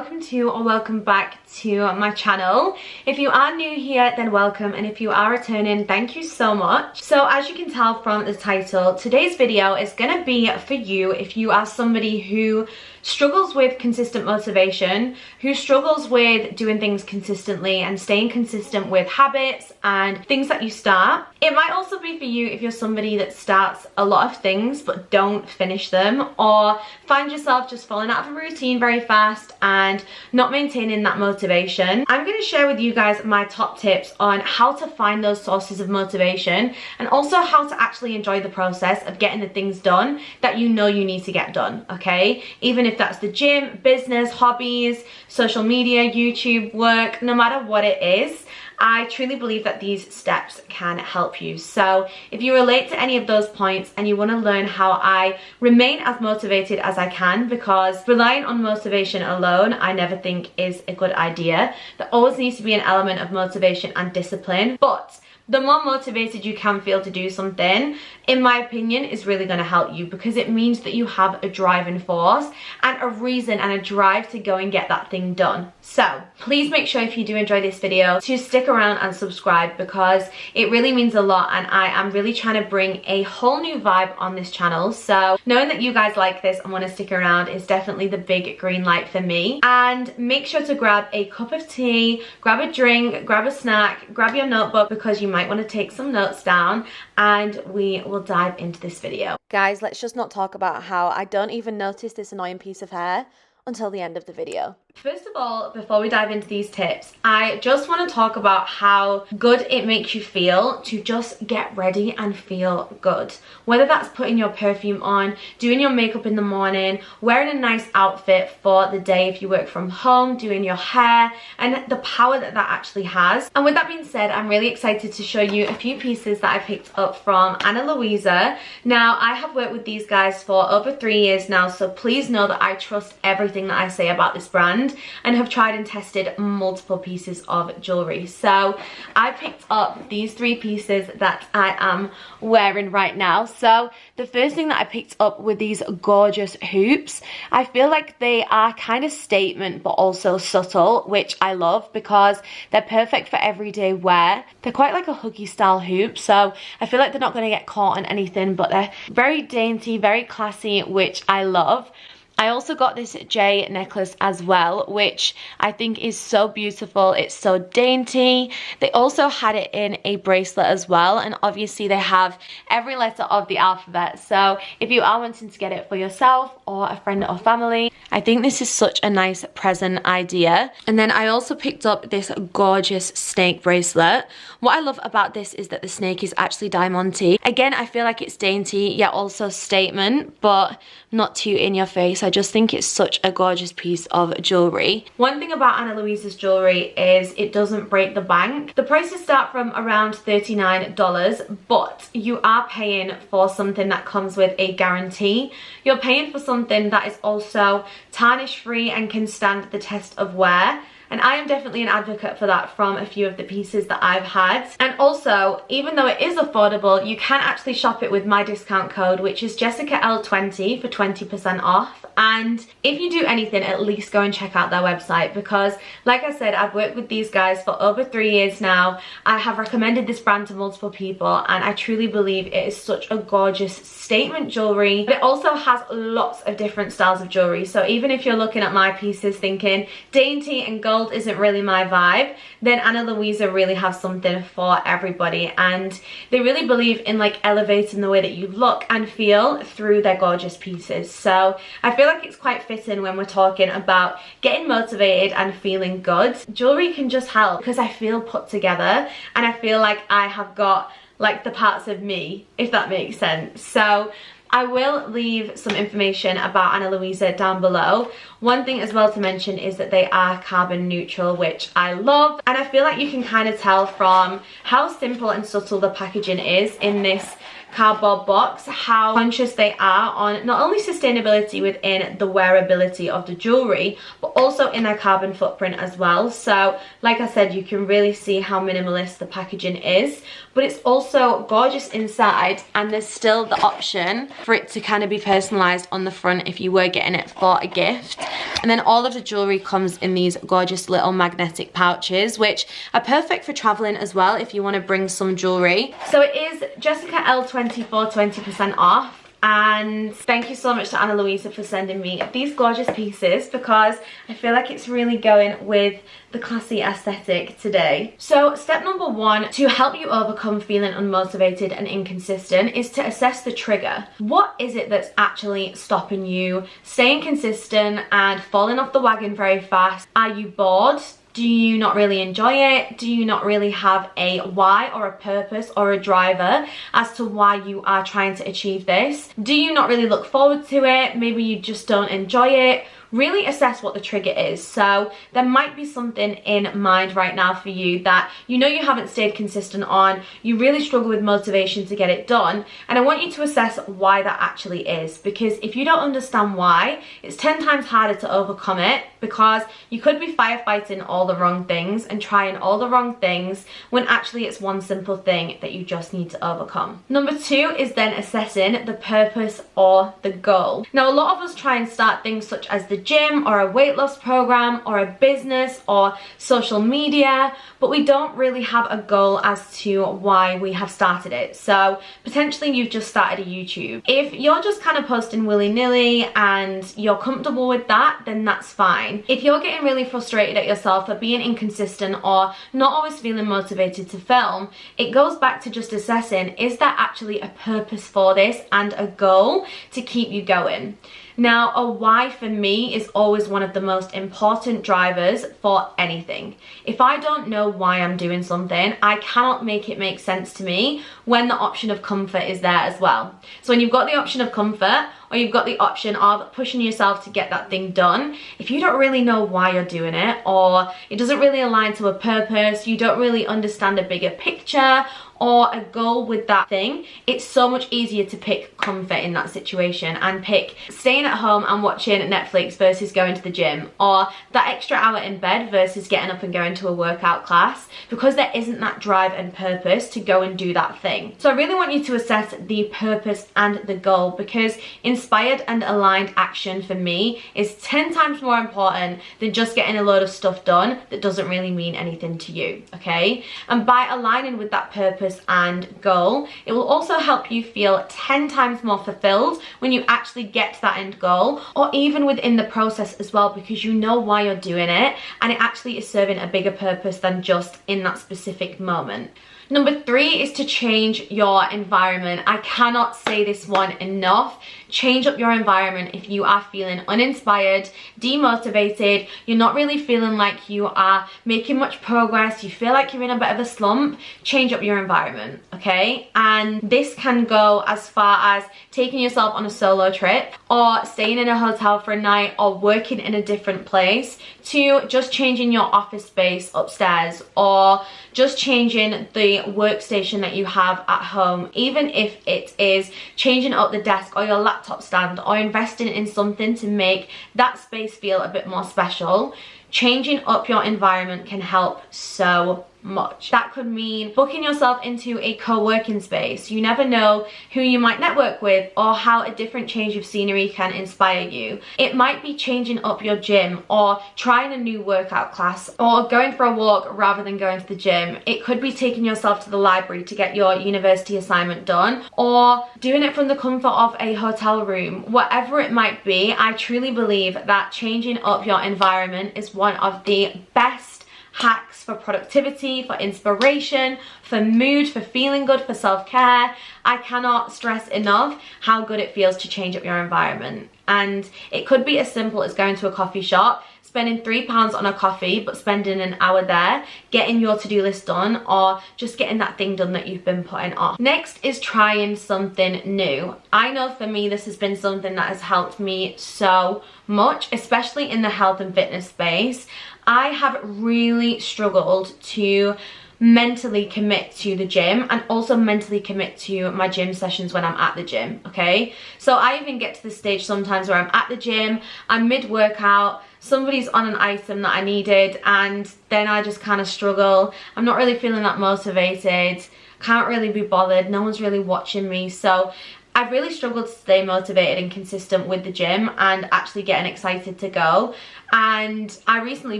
welcome to or welcome back to my channel. If you are new here, then welcome, and if you are returning, thank you so much. So as you can tell from the title, today's video is gonna be for you if you are somebody who struggles with consistent motivation, who struggles with doing things consistently and staying consistent with habits and things that you start. It might also be for you if you're somebody that starts a lot of things but don't finish them, or find yourself just falling out of a routine very fast and not maintaining that motivation. I'm going to share with you guys my top tips on how to find those sources of motivation, and also how to actually enjoy the process of getting the things done that you know you need to get done, okay? Even if that's the gym, business, hobbies, social media, YouTube, work, no matter what it is, I truly believe that these steps can help you. So if you relate to any of those points and you want to learn how I remain as motivated as I can, because relying on motivation alone I never think is a good idea. There always needs to be an element of motivation and discipline, but the more motivated you can feel to do something, in my opinion, is really going to help you, because it means that you have a driving force and a reason and a drive to go and get that thing done. So please make sure, if you do enjoy this video, to stick around and subscribe, because it really means a lot, and I am really trying to bring a whole new vibe on this channel. So knowing that you guys like this and want to stick around is definitely the big green light for me. And make sure to grab a cup of tea, grab a drink, grab a snack, grab your notebook, because you might want to take some notes down, and we will dive into this video. Guys, let's just not talk about how I don't even notice this annoying piece of hair until the end of the video. First of all, before we dive into these tips, I just want to talk about how good it makes you feel to just get ready and feel good. Whether that's putting your perfume on, doing your makeup in the morning, wearing a nice outfit for the day if you work from home, doing your hair, and the power that that actually has. And with that being said, I'm really excited to show you a few pieces that I picked up from Ana Luisa. Now, I have worked with these guys for over 3 years now, so please know that I trust everything that I say about this brand, and have tried and tested multiple pieces of jewelry. So I picked up these 3 pieces that I am wearing right now. So the first thing that I picked up were these gorgeous hoops. I feel like they are kind of statement but also subtle, which I love, because they're perfect for everyday wear. They're quite like a huggy style hoop, so I feel like they're not going to get caught on anything, but they're very dainty, very classy, which I love. I also got this J necklace as well, which I think is so beautiful. It's so dainty. They also had it in a bracelet as well, and obviously they have every letter of the alphabet. So if you are wanting to get it for yourself or a friend or family, I think this is such a nice present idea. And then I also picked up this gorgeous snake bracelet. What I love about this is that the snake is actually diamante. Again, I feel like it's dainty yet also statement, but not too in your face. I just think it's such a gorgeous piece of jewelry. One thing about Ana Luisa's jewelry is it doesn't break the bank. The prices start from around $39, but you are paying for something that comes with a guarantee. You're paying for something that is also tarnish free and can stand the test of wear. And I am definitely an advocate for that from a few of the pieces that I've had. And also, even though it is affordable, you can actually shop it with my discount code, which is JessicaL20 for 20% off. And if you do anything, at least go and check out their website, because like I said, I've worked with these guys for over 3 years now. I have recommended this brand to multiple people, and I truly believe it is such a gorgeous statement jewelry. But it also has lots of different styles of jewelry. So even if you're looking at my pieces thinking dainty and gold isn't really my vibe, then Ana Luisa really have something for everybody, and they really believe in like elevating the way that you look and feel through their gorgeous pieces. So I feel like it's quite fitting when we're talking about getting motivated and feeling good. Jewelry can just help, because I feel put together and I feel like I have got like the parts of me, if that makes sense. So I will leave some information about Ana Luisa down below. One thing as well to mention is that they are carbon neutral, which I love. And I feel like you can kind of tell from how simple and subtle the packaging is in this cardboard box how conscious they are on not only sustainability within the wearability of the jewelry, but also in their carbon footprint as well. So like I said, you can really see how minimalist the packaging is, but it's also gorgeous inside, and there's still the option for it to kind of be personalized on the front if you were getting it for a gift. And then all of the jewelry comes in these gorgeous little magnetic pouches, which are perfect for traveling as well if you want to bring some jewelry. So it is Jessica L24 20% off. And thank you so much to Ana Luisa for sending me these gorgeous pieces, because I feel like it's really going with the classy aesthetic today. So step number one to help you overcome feeling unmotivated and inconsistent is to assess the trigger. What is it that's actually stopping you staying consistent and falling off the wagon very fast? Are you bored? Do you not really enjoy it? Do you not really have a why or a purpose or a driver as to why you are trying to achieve this? Do you not really look forward to it? Maybe you just don't enjoy it. Really assess what the trigger is. So there might be something in mind right now for you that you know you haven't stayed consistent on, you really struggle with motivation to get it done, and I want you to assess why that actually is, because if you don't understand why, it's 10 times harder to overcome it, because you could be firefighting all the wrong things and trying all the wrong things when actually it's one simple thing that you just need to overcome. Number two is then assessing the purpose or the goal. Now a lot of us try and start things such as the gym or a weight loss program or a business or social media, but we don't really have a goal as to why we have started it. So potentially you've just started a YouTube. If you're just kind of posting willy-nilly and you're comfortable with that, then that's fine. If you're getting really frustrated at yourself for being inconsistent or not always feeling motivated to film, it goes back to just assessing, is there actually a purpose for this and a goal to keep you going? Now, a why for me is always one of the most important drivers for anything. If I don't know why I'm doing something, I cannot make it make sense to me when the option of comfort is there as well. So when you've got the option of comfort, or you've got the option of pushing yourself to get that thing done, if you don't really know why you're doing it, or it doesn't really align to a purpose, you don't really understand a bigger picture or a goal with that thing, it's so much easier to pick comfort in that situation and pick staying at home and watching Netflix versus going to the gym, or that extra hour in bed versus getting up and going to a workout class, because there isn't that drive and purpose to go and do that thing. So I really want you to assess the purpose and the goal, because inspired and aligned action for me is 10 times more important than just getting a load of stuff done that doesn't really mean anything to you, okay? And by aligning with that purpose and goal, it will also help you feel 10 times more fulfilled when you actually get to that end goal, or even within the process as well, because you know why you're doing it and it actually is serving a bigger purpose than just in that specific moment. Number three is to change your environment. I cannot say this one enough. Change up your environment if you are feeling uninspired, demotivated, you're not really feeling like you are making much progress, you feel like you're in a bit of a slump. Change up your environment, okay? And this can go as far as taking yourself on a solo trip, or staying in a hotel for a night, or working in a different place, to just changing your office space upstairs, or just changing the workstation that you have at home, even if it is changing up the desk or your laptop stand, or investing in something to make that space feel a bit more special. Changing up your environment can help so much. That could mean booking yourself into a co-working space. You never know who you might network with, or how a different change of scenery can inspire you. It might be changing up your gym, or trying a new workout class, or going for a walk rather than going to the gym. It could be taking yourself to the library to get your university assignment done, or doing it from the comfort of a hotel room. Whatever it might be, I truly believe that changing up your environment is one of the best hacks for productivity, for inspiration, for mood, for feeling good, for self-care. I cannot stress enough how good it feels to change up your environment. And it could be as simple as going to a coffee shop, spending £3 on a coffee, but spending an hour there, getting your to-do list done, or just getting that thing done that you've been putting off. Next is trying something new. I know for me, this has been something that has helped me so much, especially in the health and fitness space. I have really struggled to mentally commit to the gym and also mentally commit to my gym sessions when I'm at the gym, okay? So I even get to the stage sometimes where I'm at the gym, I'm mid-workout, somebody's on an item that I needed, and then I just kind of struggle. I'm not really feeling that motivated, can't really be bothered, no one's really watching me. So I've really struggled to stay motivated and consistent with the gym and actually getting excited to go. And I recently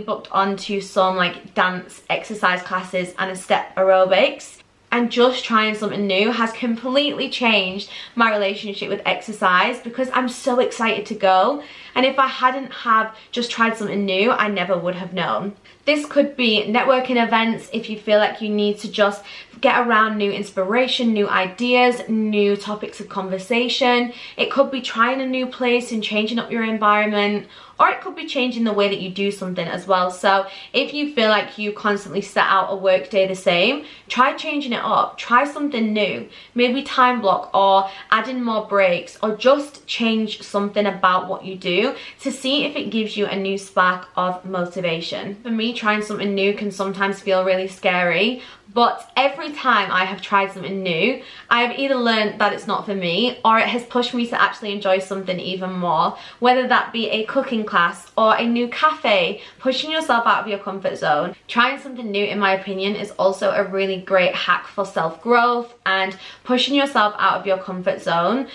booked onto some like dance exercise classes and a step aerobics, and just trying something new has completely changed my relationship with exercise because I'm so excited to go. And if I hadn't have just tried something new, I never would have known. This could be networking events if you feel like you need to just get around new inspiration, new ideas, new topics of conversation. It could be trying a new place and changing up your environment, or it could be changing the way that you do something as well. So if you feel like you constantly set out a work day the same, try changing it up, try something new, maybe time block or add in more breaks, or just change something about what you do to see if it gives you a new spark of motivation. For me, trying something new can sometimes feel really scary, but every time I have tried something new, I have either learned that it's not for me, or it has pushed me to actually enjoy something even more, whether that be a cooking class or a new cafe. Pushing yourself out of your comfort zone, trying something new, in my opinion, is also a really great hack for self-growth and pushing yourself out of your comfort zone.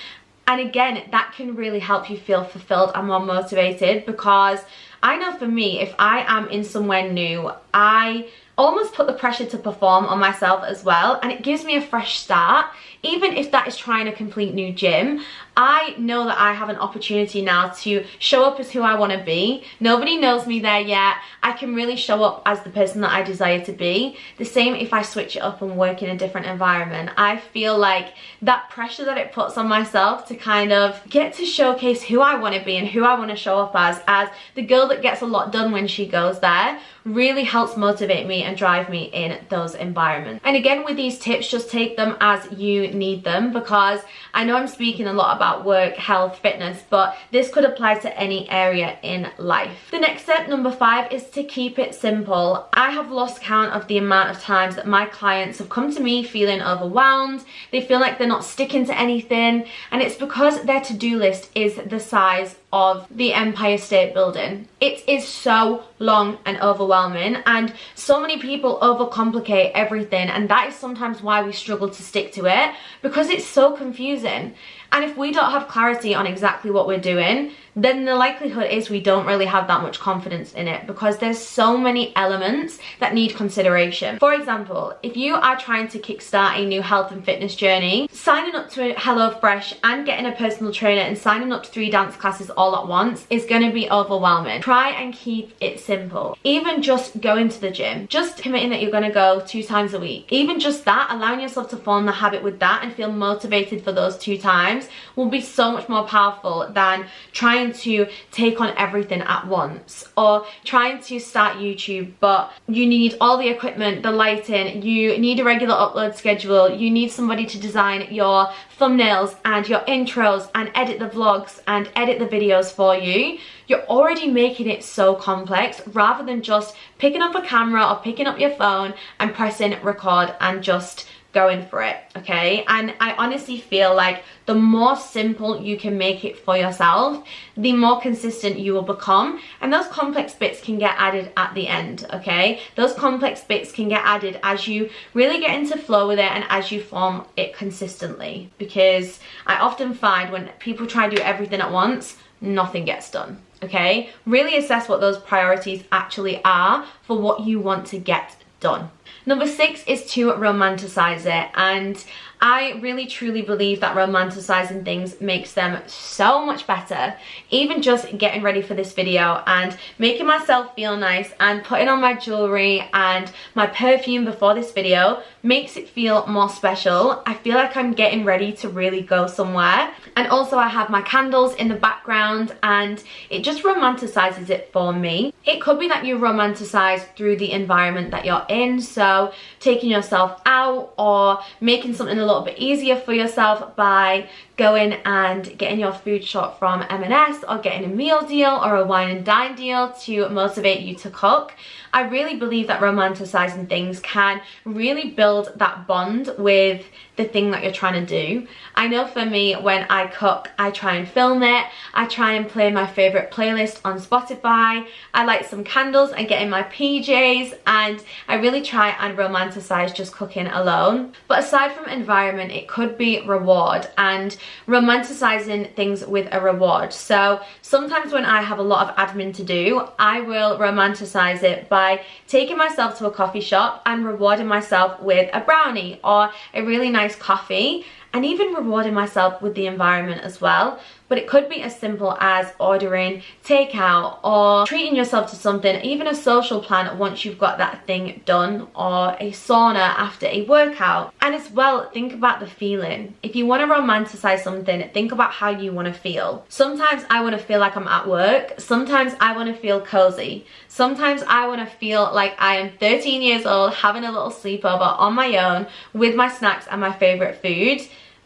And again, that can really help you feel fulfilled and more motivated, because I know for me, if I am in somewhere new, I almost put the pressure to perform on myself as well, and it gives me a fresh start. Even if that is trying a complete new gym, I know that I have an opportunity now to show up as who I want to be. Nobody knows me there yet. I can really show up as the person that I desire to be. The same if I switch it up and work in a different environment. I feel like that pressure that it puts on myself to kind of get to showcase who I want to be and who I want to show up as the girl that gets a lot done when she goes there, really helps motivate me and drive me in those environments. And again, with these tips, just take them as you need them, because I know I'm speaking a lot about work, health, fitness, but this could apply to any area in life. The next step, number 5, is to keep it simple. I have lost count of the amount of times that my clients have come to me feeling overwhelmed. They feel like they're not sticking to anything, and it's because their to-do list is the size of the Empire State Building. It is so long and overwhelming, and so many people overcomplicate everything, and that is sometimes why we struggle to stick to it, because it's so confusing. And if we don't have clarity on exactly what we're doing, then the likelihood is we don't really have that much confidence in it, because there's so many elements that need consideration. For example, if you are trying to kickstart a new health and fitness journey, signing up to HelloFresh and getting a personal trainer and signing up to 3 dance classes all at once is going to be overwhelming. Try and keep it simple. Even just going to the gym, just committing that you're going to go 2 times a week, even just that, allowing yourself to form the habit with that and feel motivated for those 2 times will be so much more powerful than trying to take on everything at once, or trying to start YouTube but you need all the equipment, the lighting, you need a regular upload schedule, you need somebody to design your thumbnails and your intros and edit the vlogs and edit the videos for you. You're already making it so complex, rather than just picking up a camera or picking up your phone and pressing record and just going for it, okay? And I honestly feel like the more simple you can make it for yourself, the more consistent you will become, and those complex bits can get added at the end, okay? Those complex bits can get added as you really get into flow with it and as you form it consistently, because I often find when people try to do everything at once, nothing gets done. Okay, really assess what those priorities actually are for what you want to get done. Number 6 is to romanticize it, and I really truly believe that romanticizing things makes them so much better. Even just getting ready for this video and making myself feel nice and putting on my jewelry and my perfume before this video makes it feel more special. I feel like I'm getting ready to really go somewhere. And also I have my candles in the background and it just romanticizes it for me. It could be that you romanticize through the environment that you're in, so taking yourself out or making something a little bit easier for yourself by going and getting your food shop from M&S, or getting a meal deal or a wine and dine deal to motivate you to cook. I really believe that romanticizing things can really build that bond with the thing that you're trying to do. I know for me, when I cook, I try and film it. I try and play my favorite playlist on Spotify. I light some candles and get in my PJs, and I really try and romanticize just cooking alone. But aside from environment, it could be reward and romanticizing things with a reward. So sometimes when I have a lot of admin to do, I will romanticize it by taking myself to a coffee shop and rewarding myself with a brownie or a really nice coffee, and even rewarding myself with the environment as well. But it could be as simple as ordering takeout or treating yourself to something, even a social plan once you've got that thing done, or a sauna after a workout. And as well, think about the feeling. If you want to romanticize something, think about how you want to feel. Sometimes I want to feel like I'm at work. Sometimes I want to feel cozy. Sometimes I want to feel like I am 13 years old having a little sleepover on my own with my snacks and my favorite food.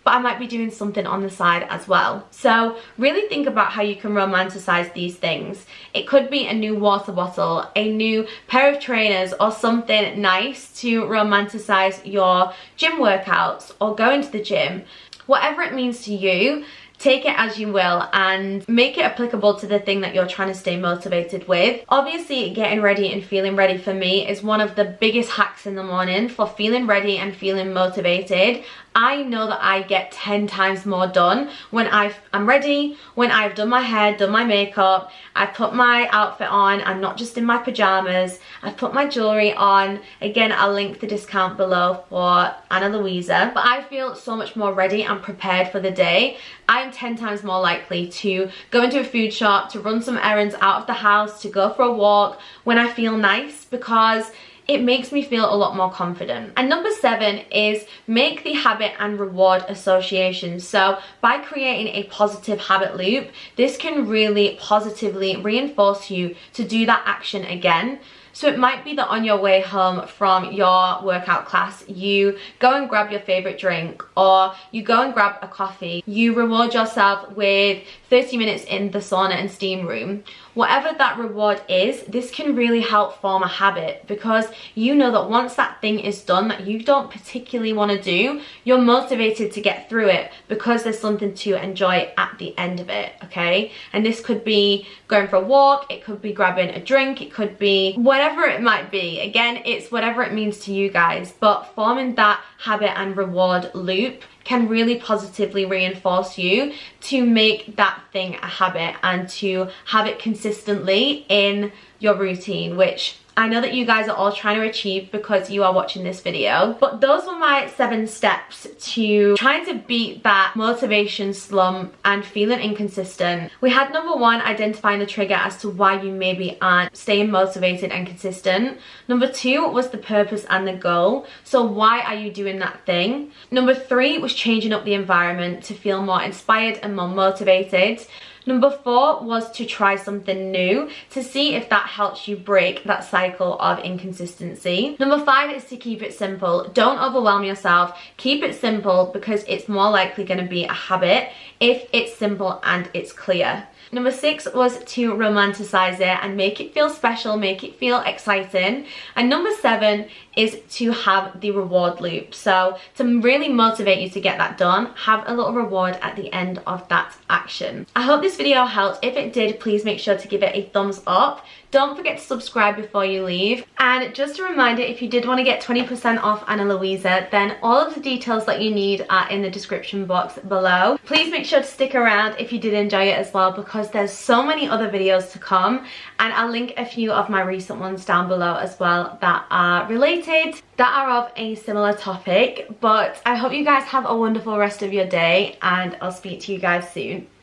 But I might be doing something on the side as well. So really think about how you can romanticize these things. It could be a new water bottle, a new pair of trainers, or something nice to romanticize your gym workouts or going to the gym. Whatever it means to you, take it as you will and make it applicable to the thing that you're trying to stay motivated with. Obviously, getting ready and feeling ready for me is one of the biggest hacks in the morning for feeling ready and feeling motivated. I know that I get 10 times more done when I'm ready, when I've done my hair, done my makeup, I've put my outfit on, I'm not just in my pajamas, I've put my jewellery on. Again, I'll link the discount below for Ana Luisa. But I feel so much more ready and prepared for the day. I'm 10 times more likely to go into a food shop, to run some errands out of the house, to go for a walk when I feel nice, because it makes me feel a lot more confident. And number 7 is make the habit and reward association. So by creating a positive habit loop, this can really positively reinforce you to do that action again. So it might be that on your way home from your workout class, you go and grab your favorite drink, or you go and grab a coffee. You reward yourself with 30 minutes in the sauna and steam room. Whatever that reward is, this can really help form a habit, because you know that once that thing is done that you don't particularly want to do, you're motivated to get through it because there's something to enjoy at the end of it, okay? And this could be going for a walk, it could be grabbing a drink, it could be whatever it might be. Again, it's whatever it means to you guys, but forming that habit and reward loop can really positively reinforce you to make that thing a habit and to have it consistently in your routine, which I know that you guys are all trying to achieve because you are watching this video. But those were my 7 steps to trying to beat that motivation slump and feeling inconsistent. We had number 1, identifying the trigger as to why you maybe aren't staying motivated and consistent. Number 2 was the purpose and the goal. So why are you doing that thing? Number 3 was changing up the environment to feel more inspired and more motivated. Number 4 was to try something new to see if that helps you break that cycle of inconsistency. Number 5 is to keep it simple. Don't overwhelm yourself. Keep it simple, because it's more likely going to be a habit if it's simple and it's clear. Number 6 was to romanticize it and make it feel special, make it feel exciting. And number 7 is to have the reward loop. So to really motivate you to get that done, have a little reward at the end of that action. I hope this video helped. If it did, please make sure to give it a thumbs up. Don't forget to subscribe before you leave. And just a reminder, if you did want to get 20% off Ana Luisa, then all of the details that you need are in the description box below. Please make sure to stick around if you did enjoy it as well, because there's so many other videos to come. And I'll link a few of my recent ones down below as well that are related, that are of a similar topic. But I hope you guys have a wonderful rest of your day, and I'll speak to you guys soon.